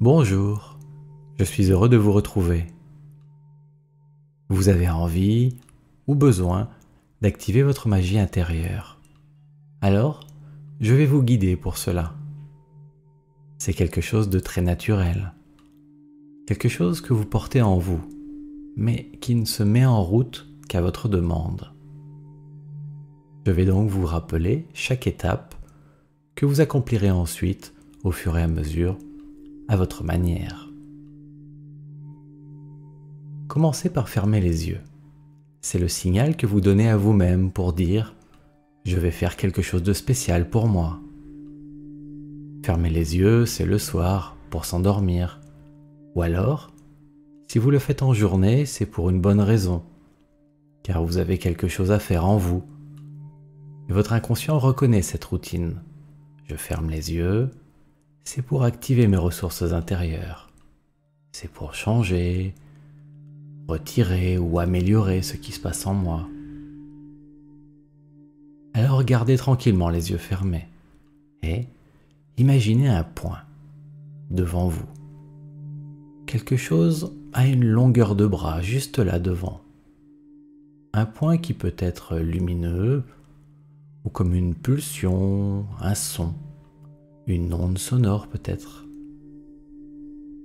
Bonjour, je suis heureux de vous retrouver. Vous avez envie ou besoin d'activer votre magie intérieure. Alors, je vais vous guider pour cela. C'est quelque chose de très naturel, quelque chose que vous portez en vous, mais qui ne se met en route qu'à votre demande. Je vais donc vous rappeler chaque étape que vous accomplirez ensuite au fur et à mesure à votre manière. Commencez par fermer les yeux. C'est le signal que vous donnez à vous-même pour dire « Je vais faire quelque chose de spécial pour moi ». Fermer les yeux, c'est le soir, pour s'endormir. Ou alors, si vous le faites en journée, c'est pour une bonne raison, car vous avez quelque chose à faire en vous. Et votre inconscient reconnaît cette routine. Je ferme les yeux, c'est pour activer mes ressources intérieures. C'est pour changer, retirer ou améliorer ce qui se passe en moi. Alors gardez tranquillement les yeux fermés et imaginez un point devant vous. Quelque chose à une longueur de bras juste là devant. Un point qui peut être lumineux ou comme une pulsion, un son, une onde sonore peut-être.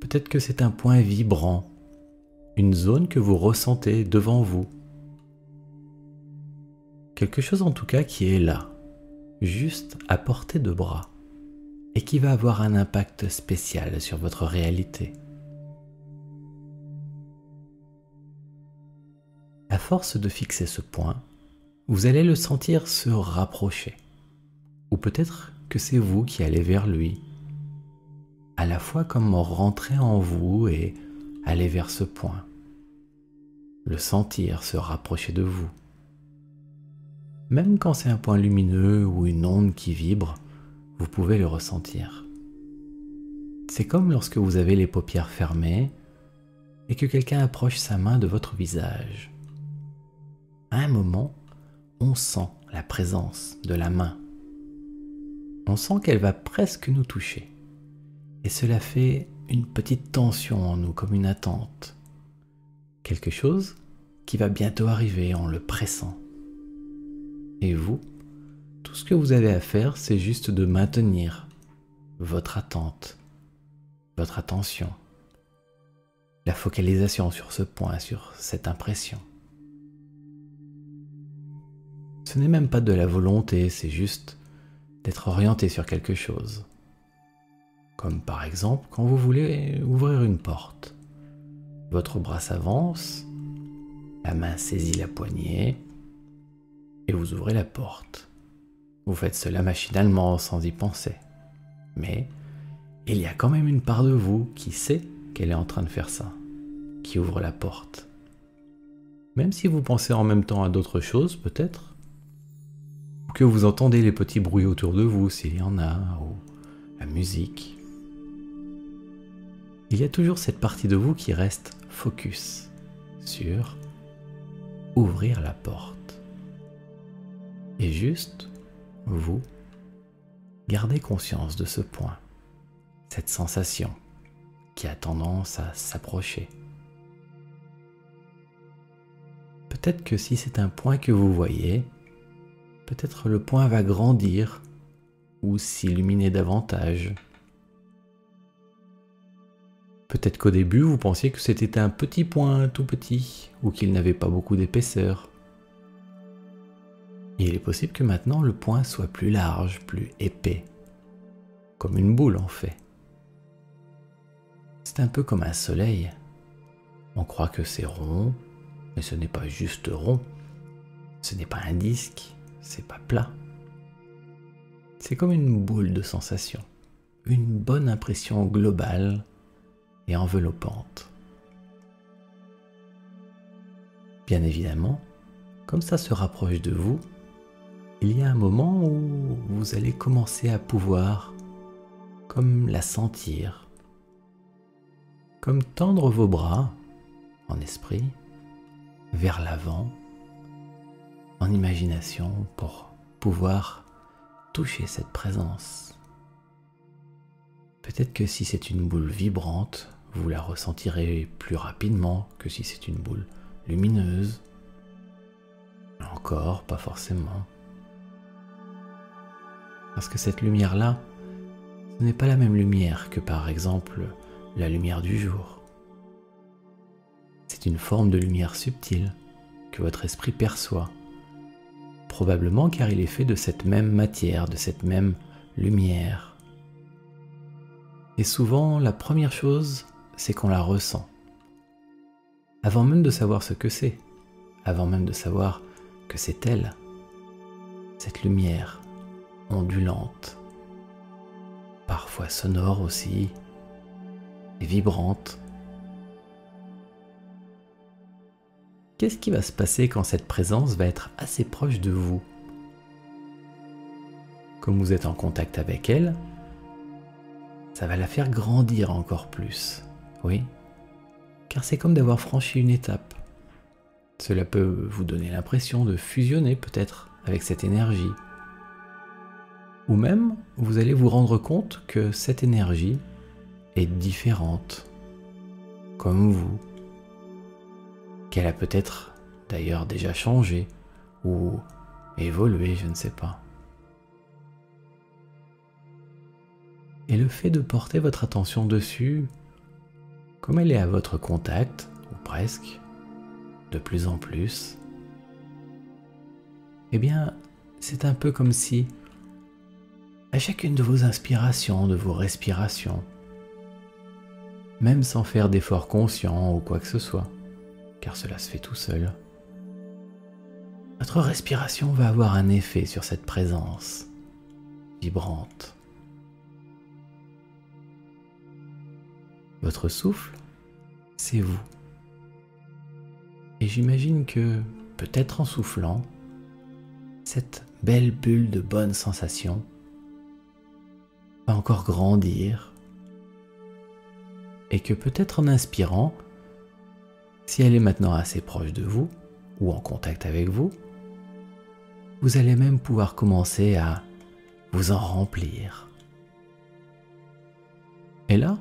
Peut-être que c'est un point vibrant, une zone que vous ressentez devant vous. Quelque chose en tout cas qui est là, juste à portée de bras, et qui va avoir un impact spécial sur votre réalité. À force de fixer ce point, vous allez le sentir se rapprocher. Ou peut-être que c'est vous qui allez vers lui, à la fois comme rentrer en vous et aller vers ce point. Le sentir se rapprocher de vous. Même quand c'est un point lumineux ou une onde qui vibre, vous pouvez le ressentir. C'est comme lorsque vous avez les paupières fermées et que quelqu'un approche sa main de votre visage. À un moment, on sent la présence de la main. On sent qu'elle va presque nous toucher. Et cela fait une petite tension en nous, comme une attente. Quelque chose qui va bientôt arriver en le pressant. Et vous, tout ce que vous avez à faire, c'est juste de maintenir votre attente, votre attention, la focalisation sur ce point, sur cette impression. Ce n'est même pas de la volonté, c'est juste d'être orienté sur quelque chose. Comme par exemple quand vous voulez ouvrir une porte. Votre bras s'avance, la main saisit la poignée et vous ouvrez la porte. Vous faites cela machinalement sans y penser. Mais il y a quand même une part de vous qui sait qu'elle est en train de faire ça, qui ouvre la porte. Même si vous pensez en même temps à d'autres choses peut-être, ou que vous entendez les petits bruits autour de vous s'il y en a, ou la musique. Il y a toujours cette partie de vous qui reste focus sur ouvrir la porte. Et juste, vous, gardez conscience de ce point, cette sensation qui a tendance à s'approcher. Peut-être que si c'est un point que vous voyez, peut-être le point va grandir ou s'illuminer davantage. Peut-être qu'au début, vous pensiez que c'était un petit point tout petit ou qu'il n'avait pas beaucoup d'épaisseur. Il est possible que maintenant le point soit plus large, plus épais, comme une boule en fait. C'est un peu comme un soleil. On croit que c'est rond, mais ce n'est pas juste rond. Ce n'est pas un disque, c'est pas plat. C'est comme une boule de sensation, une bonne impression globale et enveloppante. Bien évidemment, comme ça se rapproche de vous, il y a un moment où vous allez commencer à pouvoir comme la sentir, comme tendre vos bras en esprit vers l'avant, en imagination pour pouvoir toucher cette présence. Peut-être que si c'est une boule vibrante, vous la ressentirez plus rapidement que si c'est une boule lumineuse. Encore, pas forcément. Parce que cette lumière-là, ce n'est pas la même lumière que par exemple la lumière du jour. C'est une forme de lumière subtile que votre esprit perçoit, probablement car il est fait de cette même matière, de cette même lumière. Et souvent, la première chose, c'est qu'on la ressent. Avant même de savoir ce que c'est, avant même de savoir que c'est elle, cette lumière ondulante, parfois sonore aussi, et vibrante. Qu'est-ce qui va se passer quand cette présence va être assez proche de vous? Comme vous êtes en contact avec elle, ça va la faire grandir encore plus, oui, car c'est comme d'avoir franchi une étape. Cela peut vous donner l'impression de fusionner peut-être avec cette énergie. Ou même, vous allez vous rendre compte que cette énergie est différente, comme vous, qu'elle a peut-être d'ailleurs déjà changé ou évolué, je ne sais pas. Et le fait de porter votre attention dessus, comme elle est à votre contact, ou presque, de plus en plus, eh bien, c'est un peu comme si, à chacune de vos inspirations, de vos respirations, même sans faire d'efforts conscients ou quoi que ce soit, car cela se fait tout seul, votre respiration va avoir un effet sur cette présence vibrante. Votre souffle, c'est vous. Et j'imagine que, peut-être en soufflant, cette belle bulle de bonnes sensations va encore grandir et que peut-être en inspirant, si elle est maintenant assez proche de vous ou en contact avec vous, vous allez même pouvoir commencer à vous en remplir. Et là,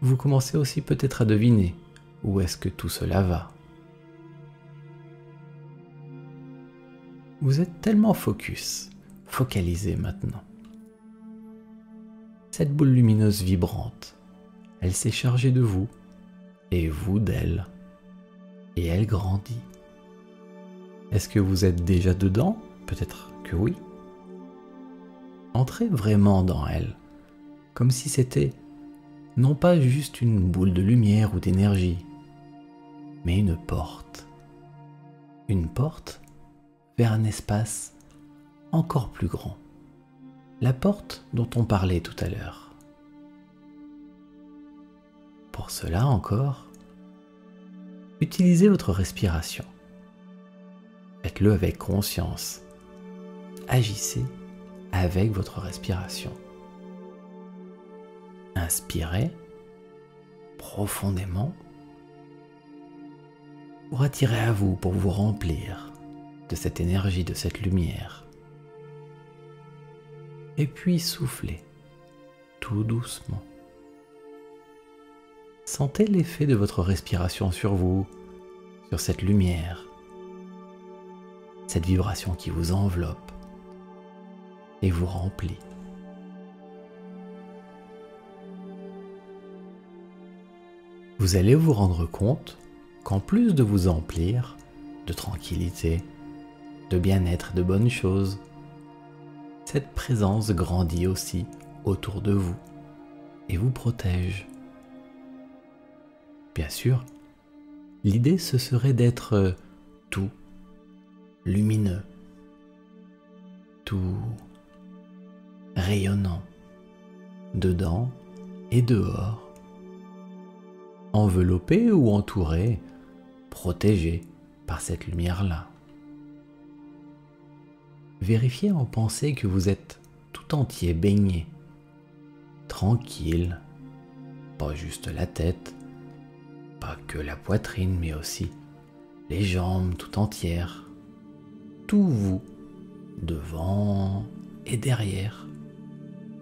vous commencez aussi peut-être à deviner où est-ce que tout cela va. Vous êtes tellement focalisé maintenant. Cette boule lumineuse vibrante, elle s'est chargée de vous et vous d'elle. Et elle grandit. Est-ce que vous êtes déjà dedans? Peut-être que oui. Entrez vraiment dans elle, comme si c'était non pas juste une boule de lumière ou d'énergie, mais une porte. Une porte vers un espace encore plus grand. La porte dont on parlait tout à l'heure. Pour cela encore, utilisez votre respiration. Faites-le avec conscience. Agissez avec votre respiration. Inspirez profondément pour attirer à vous, pour vous remplir de cette énergie, de cette lumière. Et puis soufflez tout doucement. Sentez l'effet de votre respiration sur vous, sur cette lumière, cette vibration qui vous enveloppe et vous remplit. Vous allez vous rendre compte qu'en plus de vous emplir de tranquillité, de bien-être, de bonnes choses, cette présence grandit aussi autour de vous et vous protège. Bien sûr, l'idée ce serait d'être tout lumineux, tout rayonnant, dedans et dehors, enveloppé ou entouré, protégé par cette lumière-là. Vérifiez en pensée que vous êtes tout entier baigné, tranquille, pas juste la tête, pas que la poitrine, mais aussi les jambes tout entières, tout vous, devant et derrière,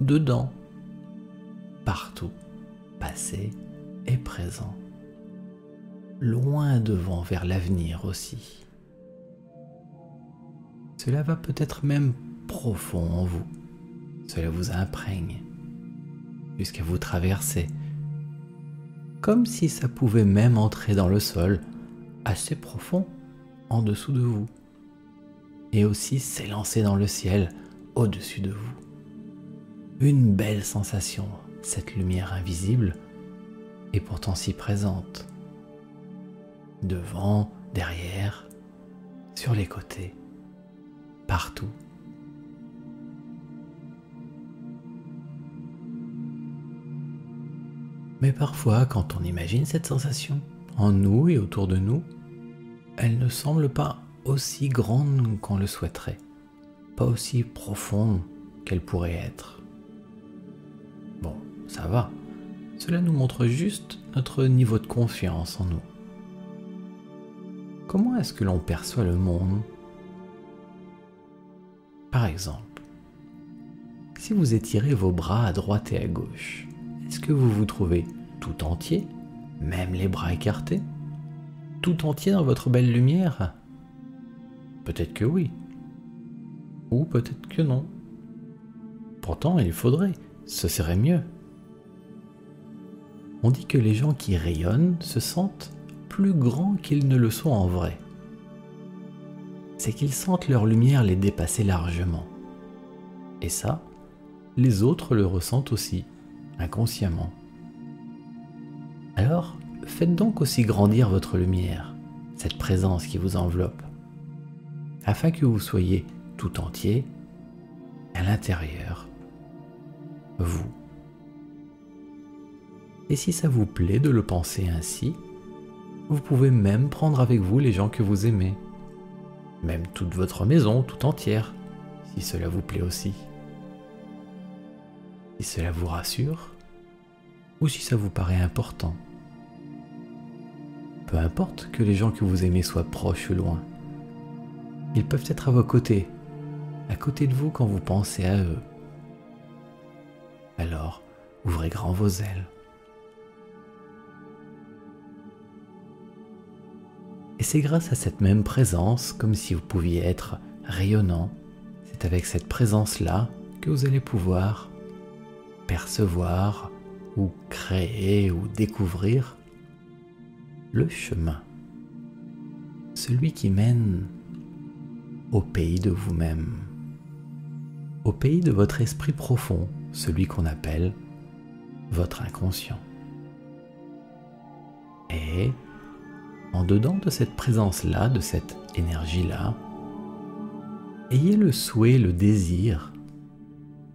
dedans partout, passé et présent, loin devant vers l'avenir aussi. Cela va peut-être même profond en vous, cela vous imprègne, jusqu'à vous traverser, comme si ça pouvait même entrer dans le sol, assez profond, en dessous de vous, et aussi s'élancer dans le ciel, au-dessus de vous. Une belle sensation, cette lumière invisible, et pourtant si présente. Devant, derrière, sur les côtés, partout. Mais parfois, quand on imagine cette sensation, en nous et autour de nous, elle ne semble pas aussi grande qu'on le souhaiterait, pas aussi profonde qu'elle pourrait être. Bon, ça va, cela nous montre juste notre niveau de confiance en nous. Comment est-ce que l'on perçoit le monde ? Par exemple, si vous étirez vos bras à droite et à gauche, est-ce que vous vous trouvez tout entier, même les bras écartés, tout entier dans votre belle lumière ? Peut-être que oui, ou peut-être que non. Pourtant, il faudrait, ce serait mieux. On dit que les gens qui rayonnent se sentent plus grands qu'ils ne le sont en vrai. C'est qu'ils sentent leur lumière les dépasser largement. Et ça, les autres le ressentent aussi, inconsciemment. Alors, faites donc aussi grandir votre lumière, cette présence qui vous enveloppe, afin que vous soyez tout entier, à l'intérieur, vous. Et si ça vous plaît de le penser ainsi, vous pouvez même prendre avec vous les gens que vous aimez, même toute votre maison tout entière, si cela vous plaît aussi. Si cela vous rassure, ou si ça vous paraît important. Peu importe que les gens que vous aimez soient proches ou loin, ils peuvent être à vos côtés, à côté de vous quand vous pensez à eux. Alors, ouvrez grand vos ailes. Et c'est grâce à cette même présence, comme si vous pouviez être rayonnant, c'est avec cette présence-là que vous allez pouvoir percevoir ou créer ou découvrir le chemin, celui qui mène au pays de vous-même, au pays de votre esprit profond, celui qu'on appelle votre inconscient. Et en dedans de cette présence-là, de cette énergie-là, ayez le souhait, le désir,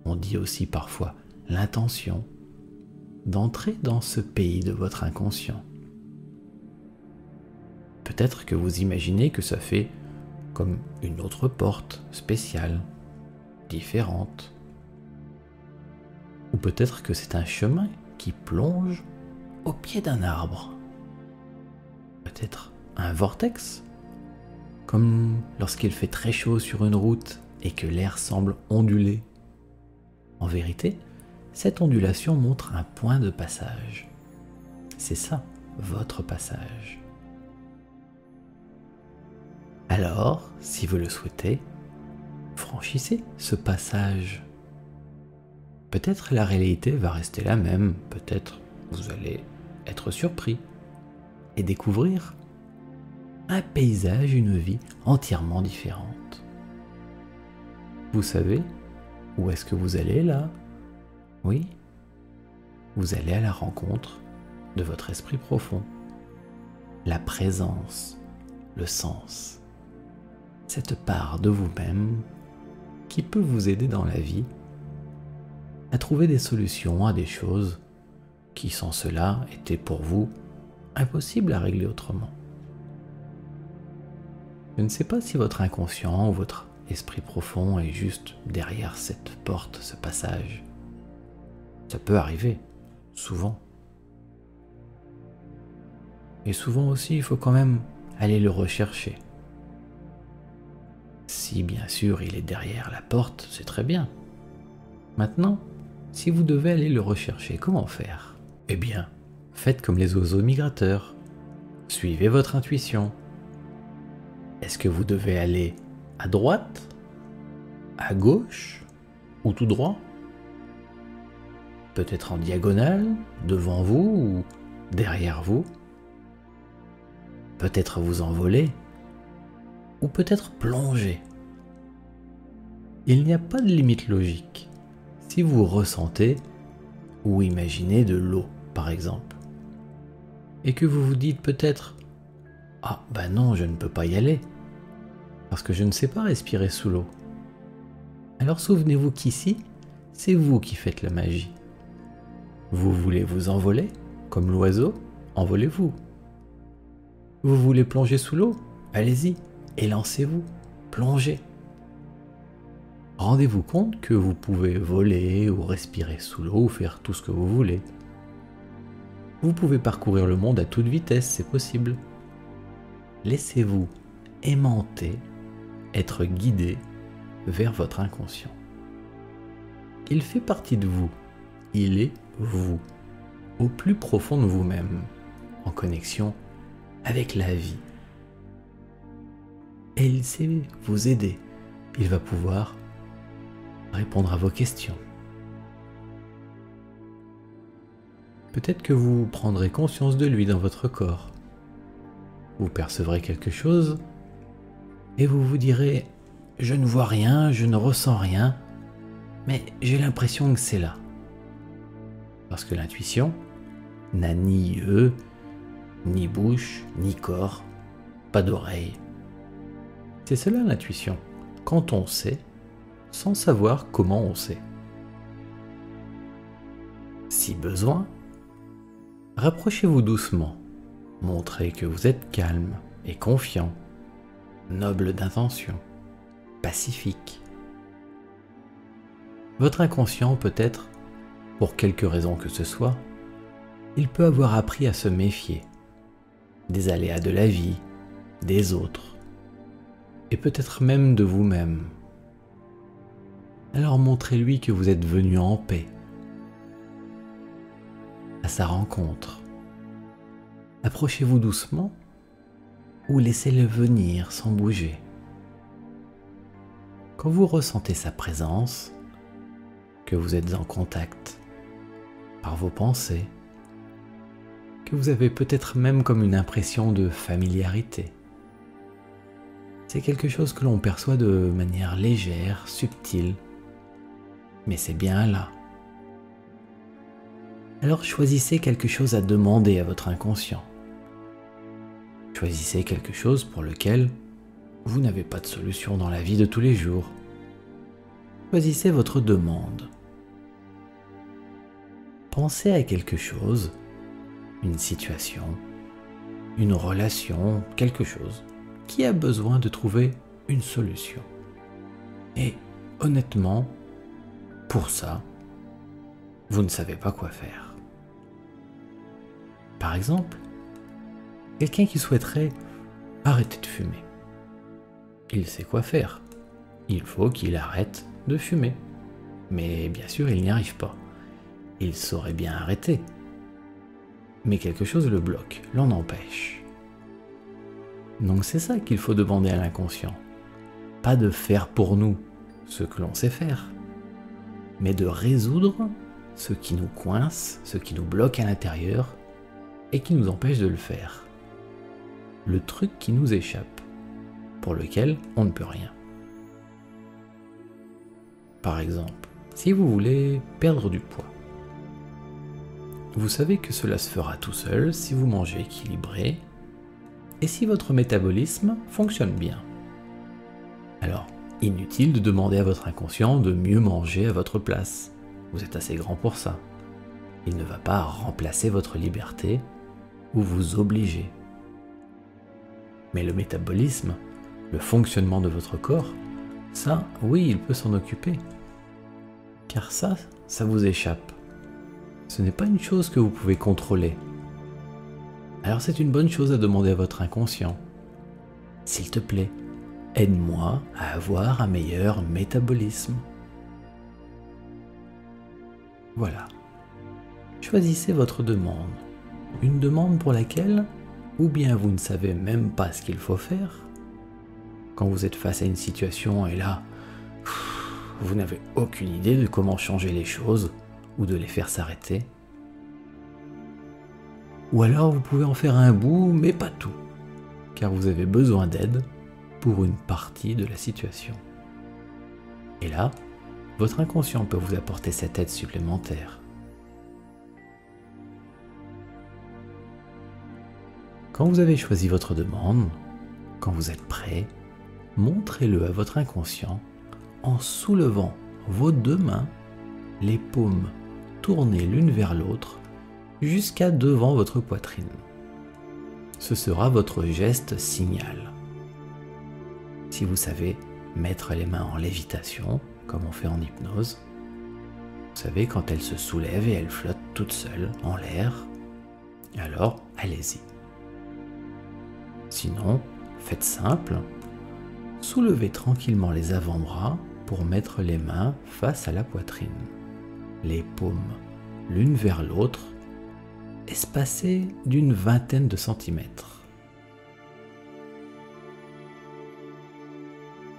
on dit aussi parfois l'intention, d'entrer dans ce pays de votre inconscient. Peut-être que vous imaginez que ça fait comme une autre porte spéciale, différente. Ou peut-être que c'est un chemin qui plonge au pied d'un arbre. Peut-être un vortex, comme lorsqu'il fait très chaud sur une route et que l'air semble onduler. En vérité, cette ondulation montre un point de passage. C'est ça, votre passage. Alors, si vous le souhaitez, franchissez ce passage. Peut-être la réalité va rester la même, peut-être vous allez être surpris et découvrir un paysage, une vie entièrement différente. Vous savez où est-ce que vous allez là ? Oui, vous allez à la rencontre de votre esprit profond, la présence, le sens, cette part de vous-même qui peut vous aider dans la vie à trouver des solutions à des choses qui sans cela étaient pour vous impossibles à régler autrement. Je ne sais pas si votre inconscient ou votre esprit profond est juste derrière cette porte, ce passage. Ça peut arriver, souvent. Et souvent aussi, il faut quand même aller le rechercher. Si bien sûr il est derrière la porte, c'est très bien. Maintenant, Si vous devez aller le rechercher, comment faire? Eh bien, faites comme les oiseaux migrateurs. Suivez votre intuition. Est-ce que vous devez aller à droite, à gauche ou tout droit? Peut-être en diagonale, devant vous ou derrière vous? Peut-être vous envoler ou peut-être plonger. Il n'y a pas de limite logique. Si vous ressentez ou imaginez de l'eau, par exemple, et que vous vous dites peut-être « Ah, ben non, je ne peux pas y aller, parce que je ne sais pas respirer sous l'eau. » Alors souvenez-vous qu'ici, c'est vous qui faites la magie. Vous voulez vous envoler, comme l'oiseau, envolez-vous. Vous voulez plonger sous l'eau? Allez-y, élancez-vous, plongez. Rendez-vous compte que vous pouvez voler ou respirer sous l'eau ou faire tout ce que vous voulez. Vous pouvez parcourir le monde à toute vitesse, c'est possible. Laissez-vous aimanter, être guidé vers votre inconscient. Il fait partie de vous, il est vous, au plus profond de vous-même, en connexion avec la vie. Et il sait vous aider, il va pouvoir répondre à vos questions. Peut-être que vous prendrez conscience de lui dans votre corps. Vous percevrez quelque chose et vous vous direz « Je ne vois rien, je ne ressens rien, mais j'ai l'impression que c'est là. » Parce que l'intuition n'a ni yeux, ni bouche, ni corps, pas d'oreille. C'est cela l'intuition, quand on sait, sans savoir comment on sait. Si besoin, rapprochez-vous doucement, montrez que vous êtes calme et confiant, noble d'intention, pacifique. Votre inconscient peut-être, pour quelque raison que ce soit, il peut avoir appris à se méfier des aléas de la vie, des autres, et peut-être même de vous-même. Alors montrez-lui que vous êtes venu en paix, à sa rencontre. Approchez-vous doucement ou laissez-le venir sans bouger. Quand vous ressentez sa présence, que vous êtes en contact par vos pensées, que vous avez peut-être même comme une impression de familiarité. C'est quelque chose que l'on perçoit de manière légère, subtile, mais c'est bien là. Alors choisissez quelque chose à demander à votre inconscient. Choisissez quelque chose pour lequel vous n'avez pas de solution dans la vie de tous les jours. Choisissez votre demande. Pensez à quelque chose, une situation, une relation, quelque chose qui a besoin de trouver une solution. Et honnêtement, pour ça, vous ne savez pas quoi faire. Par exemple, quelqu'un qui souhaiterait arrêter de fumer. Il sait quoi faire. Il faut qu'il arrête de fumer. Mais bien sûr, il n'y arrive pas. Il saurait bien arrêter. Mais quelque chose le bloque, l'en empêche. Donc c'est ça qu'il faut demander à l'inconscient. Pas de faire pour nous ce que l'on sait faire, mais de résoudre ce qui nous coince, ce qui nous bloque à l'intérieur et qui nous empêche de le faire. Le truc qui nous échappe, pour lequel on ne peut rien. Par exemple, si vous voulez perdre du poids, vous savez que cela se fera tout seul si vous mangez équilibré et si votre métabolisme fonctionne bien. Alors, inutile de demander à votre inconscient de mieux manger à votre place. Vous êtes assez grand pour ça. Il ne va pas remplacer votre liberté ou vous obliger. Mais le métabolisme, le fonctionnement de votre corps, ça, oui, il peut s'en occuper. Car ça vous échappe. Ce n'est pas une chose que vous pouvez contrôler. Alors c'est une bonne chose à demander à votre inconscient. S'il te plaît, aide-moi à avoir un meilleur métabolisme. Voilà. Choisissez votre demande. Une demande pour laquelle, ou bien vous ne savez même pas ce qu'il faut faire, quand vous êtes face à une situation et là, vous n'avez aucune idée de comment changer les choses ou de les faire s'arrêter. Ou alors vous pouvez en faire un bout, mais pas tout, car vous avez besoin d'aide pour une partie de la situation. Et là, votre inconscient peut vous apporter cette aide supplémentaire. Quand vous avez choisi votre demande, quand vous êtes prêt, montrez-le à votre inconscient en soulevant vos deux mains, les paumes tournées l'une vers l'autre, jusqu'à devant votre poitrine. Ce sera votre geste signal. Si vous savez mettre les mains en lévitation, comme on fait en hypnose, vous savez quand elles se soulèvent et elles flottent toutes seules en l'air, alors allez-y. Sinon, faites simple, soulevez tranquillement les avant-bras pour mettre les mains face à la poitrine, les paumes l'une vers l'autre, espacées d'une vingtaine de centimètres.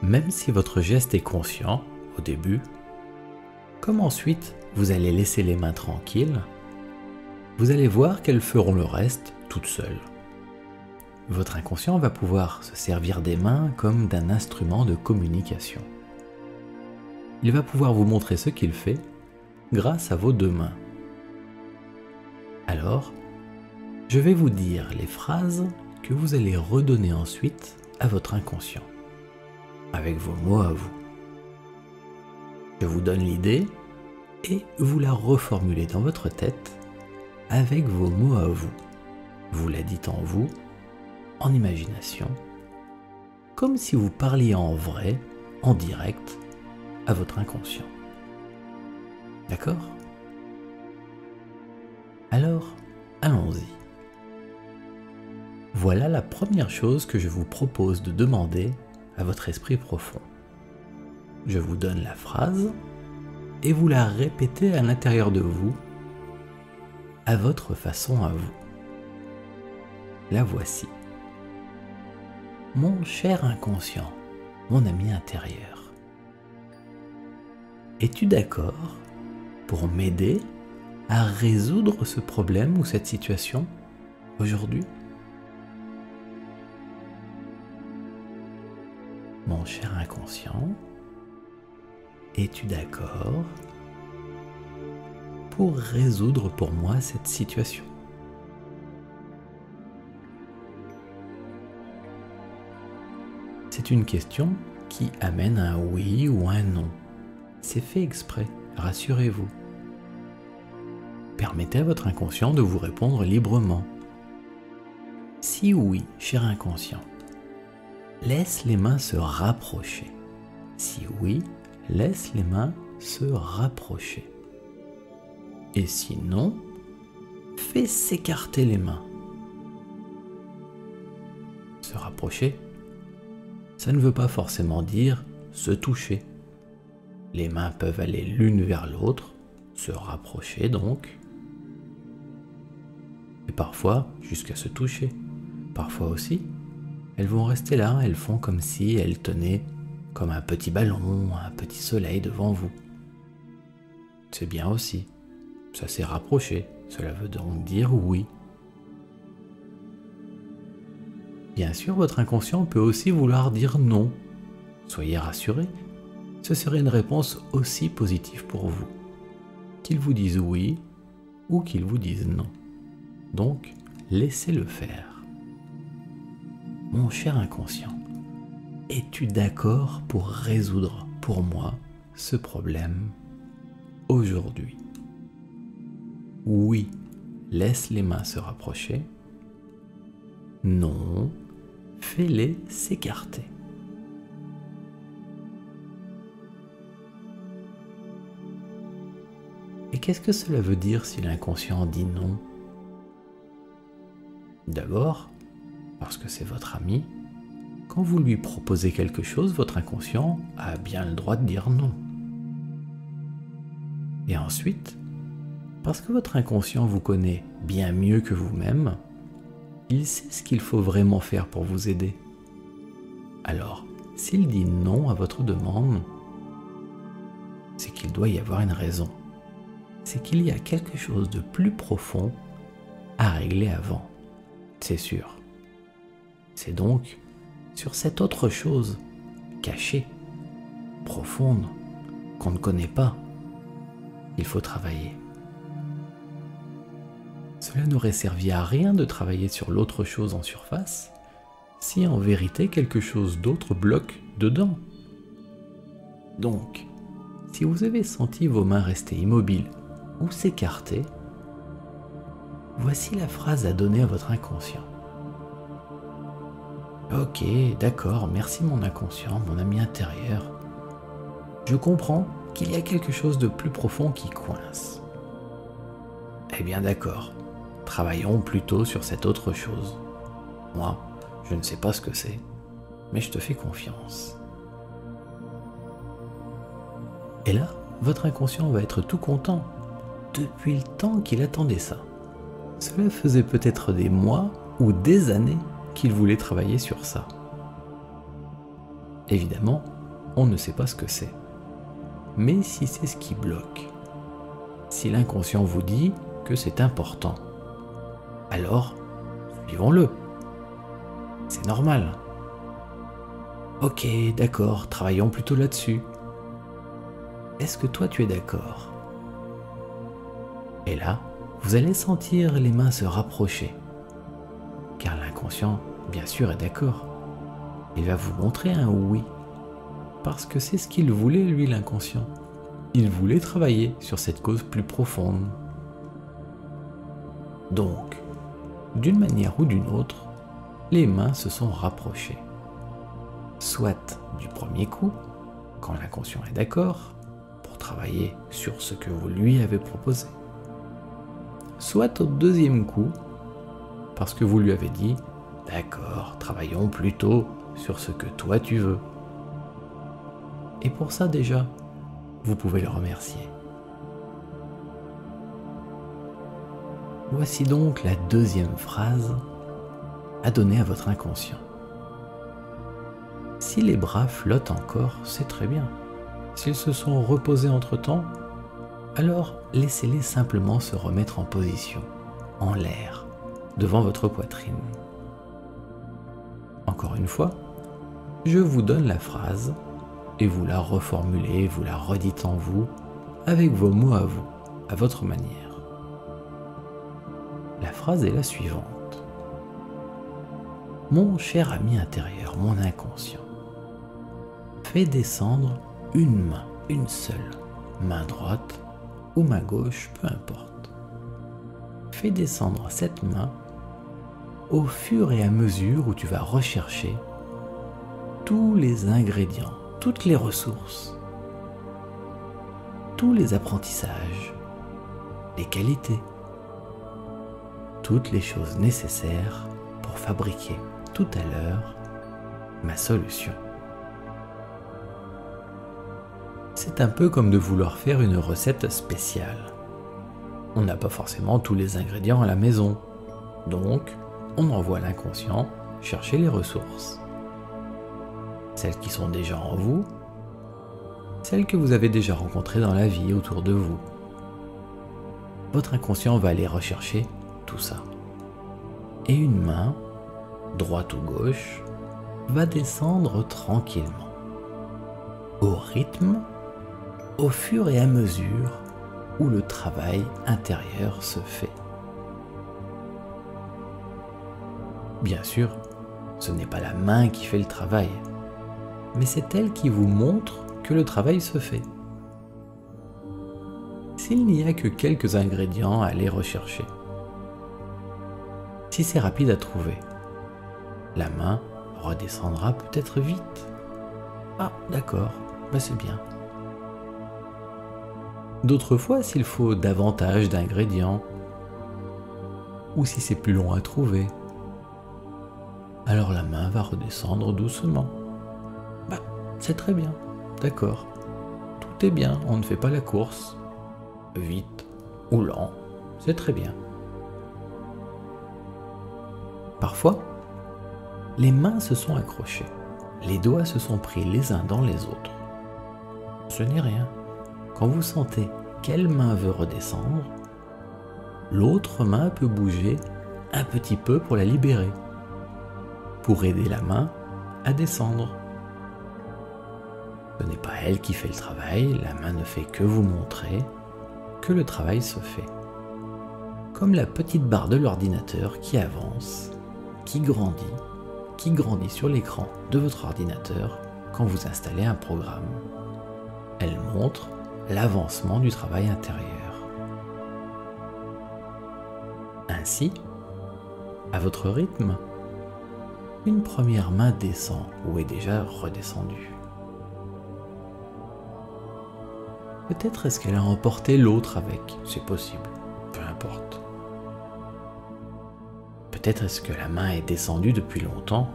Même si votre geste est conscient au début, comme ensuite vous allez laisser les mains tranquilles, vous allez voir qu'elles feront le reste toutes seules. Votre inconscient va pouvoir se servir des mains comme d'un instrument de communication. Il va pouvoir vous montrer ce qu'il fait grâce à vos deux mains. Alors, je vais vous dire les phrases que vous allez redonner ensuite à votre inconscient, avec vos mots à vous. Je vous donne l'idée et vous la reformulez dans votre tête avec vos mots à vous. Vous la dites en vous, en imagination, comme si vous parliez en vrai, en direct, à votre inconscient. D'accord ? Alors, allons-y. Voilà la première chose que je vous propose de demander à votre esprit profond. Je vous donne la phrase et vous la répétez à l'intérieur de vous, à votre façon à vous. La voici. Mon cher inconscient, mon ami intérieur, es-tu d'accord pour m'aider à résoudre ce problème ou cette situation aujourd'hui ? Mon cher inconscient, es-tu d'accord pour résoudre pour moi cette situation ? C'est une question qui amène un oui ou un non. C'est fait exprès, rassurez-vous. Permettez à votre inconscient de vous répondre librement. Si oui, cher inconscient, laisse les mains se rapprocher. Si oui, laisse les mains se rapprocher. Et si non, fais s'écarter les mains. Se rapprocher, ça ne veut pas forcément dire se toucher. Les mains peuvent aller l'une vers l'autre, se rapprocher donc, et parfois jusqu'à se toucher. Parfois aussi, elles vont rester là, elles font comme si elles tenaient comme un petit ballon, un petit soleil devant vous. C'est bien aussi, ça s'est rapproché, cela veut donc dire oui. Bien sûr, votre inconscient peut aussi vouloir dire non. Soyez rassurés, ce serait une réponse aussi positive pour vous. Qu'il vous dise oui ou qu'il vous dise non. Donc, laissez-le faire. Mon cher inconscient, es-tu d'accord pour résoudre pour moi ce problème aujourd'hui ? Oui, laisse les mains se rapprocher. Non, fais-les s'écarter. Et qu'est-ce que cela veut dire si l'inconscient dit non ? D'abord, parce que c'est votre ami, quand vous lui proposez quelque chose, votre inconscient a bien le droit de dire non. Et ensuite, Parce que votre inconscient vous connaît bien mieux que vous-même, il sait ce qu'il faut vraiment faire pour vous aider. Alors, s'il dit non à votre demande, c'est qu'il doit y avoir une raison. C'est qu'il y a quelque chose de plus profond à régler avant, c'est sûr. C'est donc sur cette autre chose, cachée, profonde, qu'on ne connaît pas, qu'il faut travailler. Cela n'aurait servi à rien de travailler sur l'autre chose en surface, si en vérité quelque chose d'autre bloque dedans. Donc, si vous avez senti vos mains rester immobiles ou s'écarter, voici la phrase à donner à votre inconscient. Ok, d'accord, merci mon inconscient, mon ami intérieur. Je comprends qu'il y a quelque chose de plus profond qui coince. Eh bien d'accord, travaillons plutôt sur cette autre chose. Moi, je ne sais pas ce que c'est, mais je te fais confiance. Et là, votre inconscient va être tout content, depuis le temps qu'il attendait ça. Cela faisait peut-être des mois ou des années qu'il voulait travailler sur ça. Évidemment, on ne sait pas ce que c'est. Mais si c'est ce qui bloque, si l'inconscient vous dit que c'est important, alors suivons-le. C'est normal. Ok, d'accord, travaillons plutôt là-dessus. Est-ce que toi tu es d'accord? Et là, vous allez sentir les mains se rapprocher. Car l'inconscient, bien sûr, est d'accord. Il va vous montrer un oui. Parce que c'est ce qu'il voulait, lui, l'inconscient. Il voulait travailler sur cette cause plus profonde. Donc, d'une manière ou d'une autre, les mains se sont rapprochées. Soit du premier coup, quand l'inconscient est d'accord, pour travailler sur ce que vous lui avez proposé. Soit au deuxième coup, parce que vous lui avez dit « D'accord, travaillons plutôt sur ce que toi tu veux ». Et pour ça déjà, vous pouvez le remercier. Voici donc la deuxième phrase à donner à votre inconscient. Si les bras flottent encore, c'est très bien. S'ils se sont reposés entre-temps, alors laissez-les simplement se remettre en position, en l'air, devant votre poitrine. Encore une fois, je vous donne la phrase et vous la reformulez, vous la redites en vous, avec vos mots à vous, à votre manière. La phrase est la suivante. Mon cher ami intérieur, mon inconscient, fais descendre une main, une seule, main droite ou main gauche, peu importe. Fais descendre cette main au fur et à mesure où tu vas rechercher tous les ingrédients, toutes les ressources, tous les apprentissages, les qualités, toutes les choses nécessaires pour fabriquer tout à l'heure ma solution. C'est un peu comme de vouloir faire une recette spéciale. On n'a pas forcément tous les ingrédients à la maison, donc on envoie l'inconscient chercher les ressources. Celles qui sont déjà en vous, celles que vous avez déjà rencontrées dans la vie autour de vous. Votre inconscient va aller rechercher tout ça. Et une main, droite ou gauche, va descendre tranquillement, au rythme, au fur et à mesure où le travail intérieur se fait. Bien sûr, ce n'est pas la main qui fait le travail, mais c'est elle qui vous montre que le travail se fait. S'il n'y a que quelques ingrédients à aller rechercher, si c'est rapide à trouver, la main redescendra peut-être vite. Ah, d'accord, c'est bien. D'autres fois, s'il faut davantage d'ingrédients, ou si c'est plus long à trouver, alors la main va redescendre doucement. C'est très bien, d'accord. Tout est bien, on ne fait pas la course. Vite, ou lent, c'est très bien. Parfois, les mains se sont accrochées, les doigts se sont pris les uns dans les autres. Ce n'est rien. Quand vous sentez quelle main veut redescendre, l'autre main peut bouger un petit peu pour la libérer, pour aider la main à descendre. Ce n'est pas elle qui fait le travail, la main ne fait que vous montrer que le travail se fait. Comme la petite barre de l'ordinateur qui avance, qui grandit sur l'écran de votre ordinateur quand vous installez un programme. Elle montre l'avancement du travail intérieur. Ainsi, à votre rythme, une première main descend ou est déjà redescendue. Peut-être est-ce qu'elle a emporté l'autre avec, c'est possible, peu importe. Peut-être est-ce que la main est descendue depuis longtemps,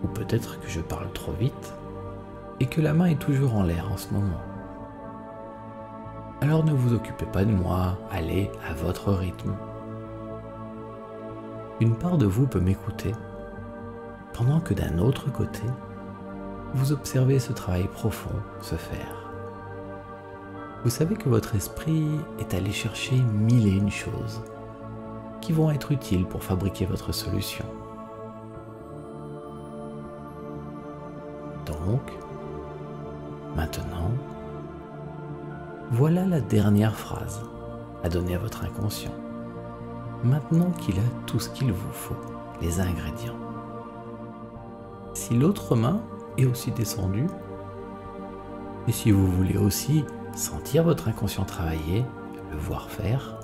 ou peut-être que je parle trop vite, et que la main est toujours en l'air en ce moment. Alors ne vous occupez pas de moi, allez à votre rythme. Une part de vous peut m'écouter, pendant que d'un autre côté, vous observez ce travail profond se faire. Vous savez que votre esprit est allé chercher 1001 choses qui vont être utiles pour fabriquer votre solution. Donc, maintenant, voilà la dernière phrase à donner à votre inconscient. Maintenant qu'il a tout ce qu'il vous faut, les ingrédients. Si l'autre main est aussi descendue, et si vous voulez aussi sentir votre inconscient travailler, le voir faire,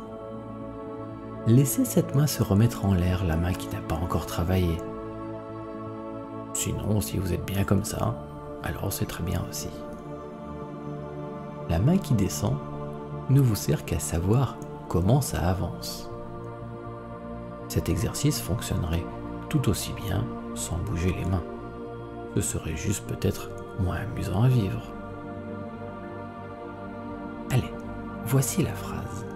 laissez cette main se remettre en l'air, la main qui n'a pas encore travaillé. Sinon, si vous êtes bien comme ça, alors c'est très bien aussi. La main qui descend ne vous sert qu'à savoir comment ça avance. Cet exercice fonctionnerait tout aussi bien sans bouger les mains. Ce serait juste peut-être moins amusant à vivre. Allez, voici la phrase.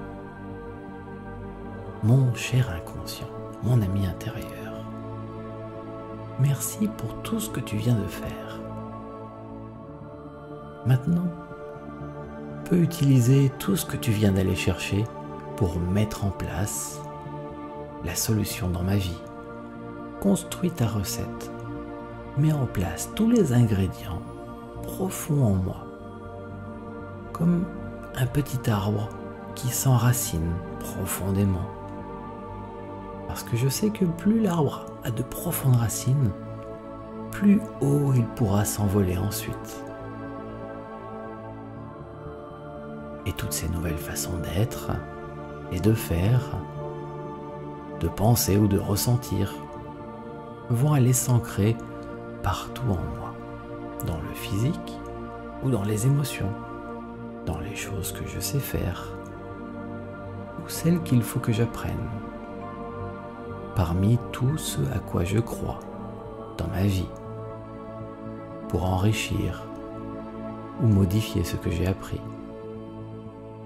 Mon cher inconscient, mon ami intérieur, merci pour tout ce que tu viens de faire. Maintenant, peux utiliser tout ce que tu viens d'aller chercher pour mettre en place la solution dans ma vie. Construis ta recette. Mets en place tous les ingrédients profonds en moi, comme un petit arbre qui s'enracine profondément. Parce que je sais que plus l'arbre a de profondes racines, plus haut il pourra s'envoler ensuite. Et toutes ces nouvelles façons d'être et de faire, de penser ou de ressentir, vont aller s'ancrer partout en moi, dans le physique ou dans les émotions, dans les choses que je sais faire ou celles qu'il faut que j'apprenne, parmi tout ce à quoi je crois dans ma vie, pour enrichir ou modifier ce que j'ai appris,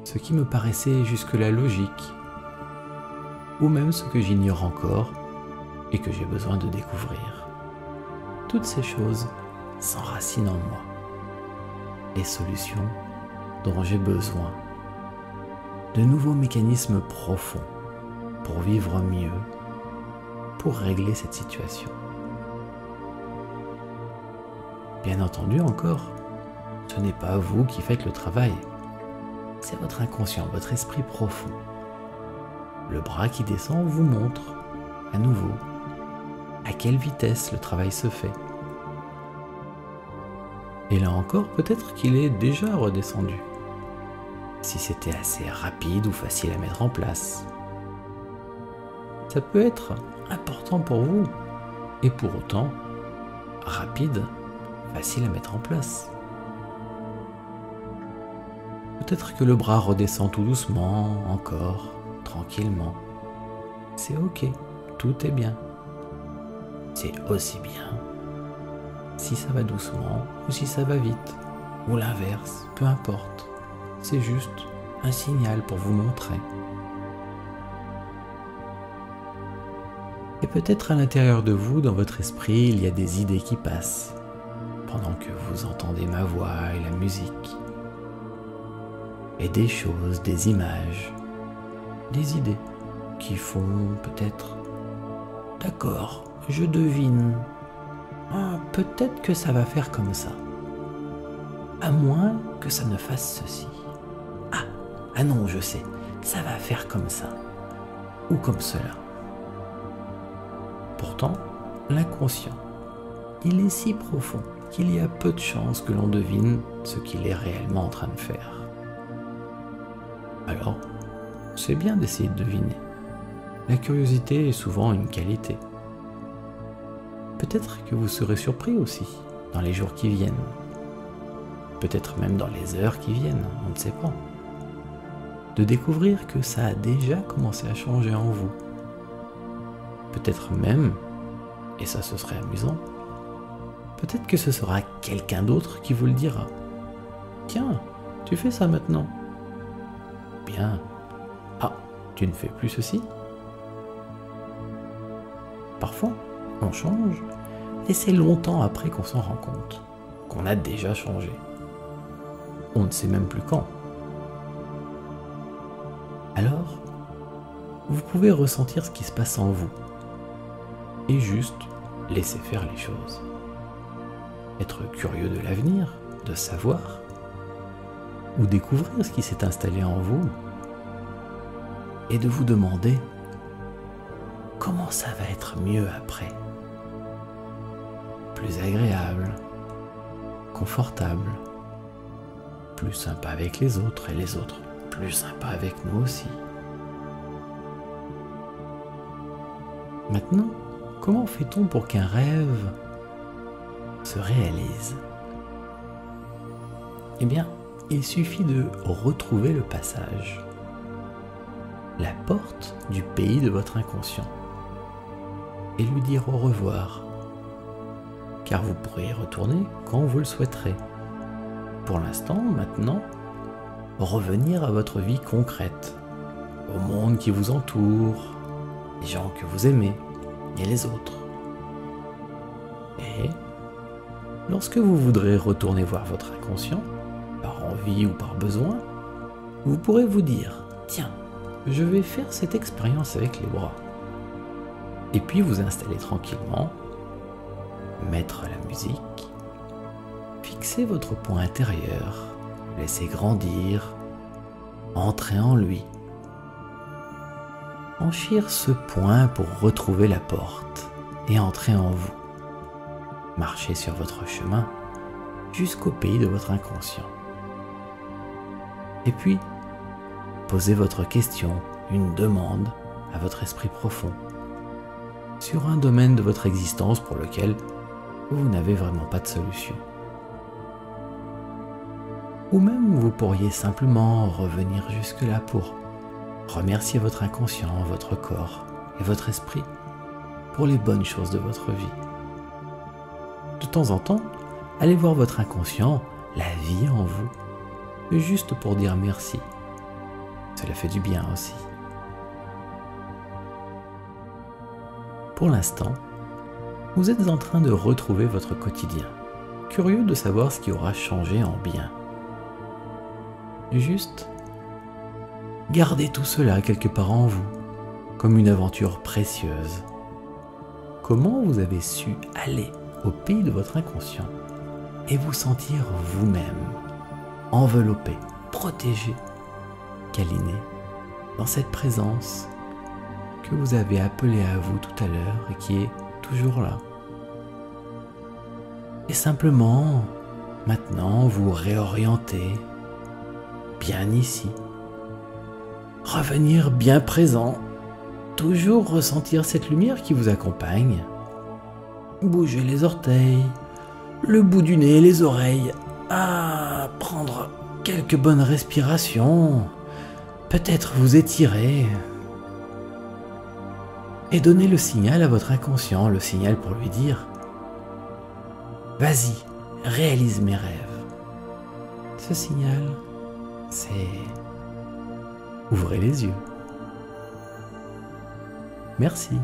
ce qui me paraissait jusque-là logique, ou même ce que j'ignore encore et que j'ai besoin de découvrir. Toutes ces choses s'enracinent en moi, les solutions dont j'ai besoin, de nouveaux mécanismes profonds pour vivre mieux, pour régler cette situation. Bien entendu encore, ce n'est pas vous qui faites le travail, c'est votre inconscient, votre esprit profond. Le bras qui descend vous montre, à nouveau, à quelle vitesse le travail se fait. Et là encore, peut-être qu'il est déjà redescendu, si c'était assez rapide ou facile à mettre en place. Ça peut être important pour vous, et pour autant, rapide, facile à mettre en place. Peut-être que le bras redescend tout doucement, encore, tranquillement. C'est ok, tout est bien. C'est aussi bien si ça va doucement ou si ça va vite, ou l'inverse, peu importe. C'est juste un signal pour vous montrer. Et peut-être à l'intérieur de vous, dans votre esprit, il y a des idées qui passent, pendant que vous entendez ma voix et la musique. Et des choses, des images, des idées qui font peut-être « D'accord, je devine. Ah, peut-être que ça va faire comme ça. À moins que ça ne fasse ceci. Ah non, je sais, ça va faire comme ça. Ou comme cela. » Pourtant, l'inconscient, il est si profond qu'il y a peu de chances que l'on devine ce qu'il est réellement en train de faire. Alors, c'est bien d'essayer de deviner. La curiosité est souvent une qualité. Peut-être que vous serez surpris aussi dans les jours qui viennent. Peut-être même dans les heures qui viennent, on ne sait pas. De découvrir que ça a déjà commencé à changer en vous. Peut-être même, et ça ce serait amusant, peut-être que ce sera quelqu'un d'autre qui vous le dira. Tiens, tu fais ça maintenant. Bien. Ah, tu ne fais plus ceci? Parfois, on change, et c'est longtemps après qu'on s'en rend compte, qu'on a déjà changé. On ne sait même plus quand. Alors, vous pouvez ressentir ce qui se passe en vous, et juste laisser faire les choses. Être curieux de l'avenir, de savoir, ou découvrir ce qui s'est installé en vous, et de vous demander comment ça va être mieux après. Plus agréable, confortable, plus sympa avec les autres, et les autres plus sympas avec nous aussi. Maintenant, comment fait-on pour qu'un rêve se réalise? Eh bien, il suffit de retrouver le passage, la porte du pays de votre inconscient, et lui dire au revoir, car vous pourrez y retourner quand vous le souhaiterez. Pour l'instant, maintenant, revenir à votre vie concrète, au monde qui vous entoure, les gens que vous aimez et les autres. Et lorsque vous voudrez retourner voir votre inconscient, par envie ou par besoin, vous pourrez vous dire « Tiens, je vais faire cette expérience avec les bras. » Et puis vous installer tranquillement, mettre la musique, fixer votre point intérieur, laisser grandir, entrer en lui. Franchir ce point pour retrouver la porte et entrer en vous. Marchez sur votre chemin jusqu'au pays de votre inconscient. Et puis, posez votre question, une demande à votre esprit profond sur un domaine de votre existence pour lequel vous n'avez vraiment pas de solution. Ou même vous pourriez simplement revenir jusque-là pour remercier votre inconscient, votre corps et votre esprit pour les bonnes choses de votre vie. De temps en temps, allez voir votre inconscient, la vie en vous, juste pour dire merci. Cela fait du bien aussi. Pour l'instant, vous êtes en train de retrouver votre quotidien, curieux de savoir ce qui aura changé en bien. Juste, gardez tout cela quelque part en vous, comme une aventure précieuse. Comment vous avez su aller au pays de votre inconscient et vous sentir vous-même, enveloppé, protégé, câliné, dans cette présence que vous avez appelée à vous tout à l'heure et qui est toujours là. Et simplement, maintenant, vous réorienter bien ici. Revenir bien présent, toujours ressentir cette lumière qui vous accompagne. Bouger les orteils, le bout du nez, les oreilles. Prendre quelques bonnes respirations. Peut-être vous étirer. Et donner le signal à votre inconscient, le signal pour lui dire « Vas-y, réalise mes rêves ». Ce signal, c'est ouvrez les yeux. Merci.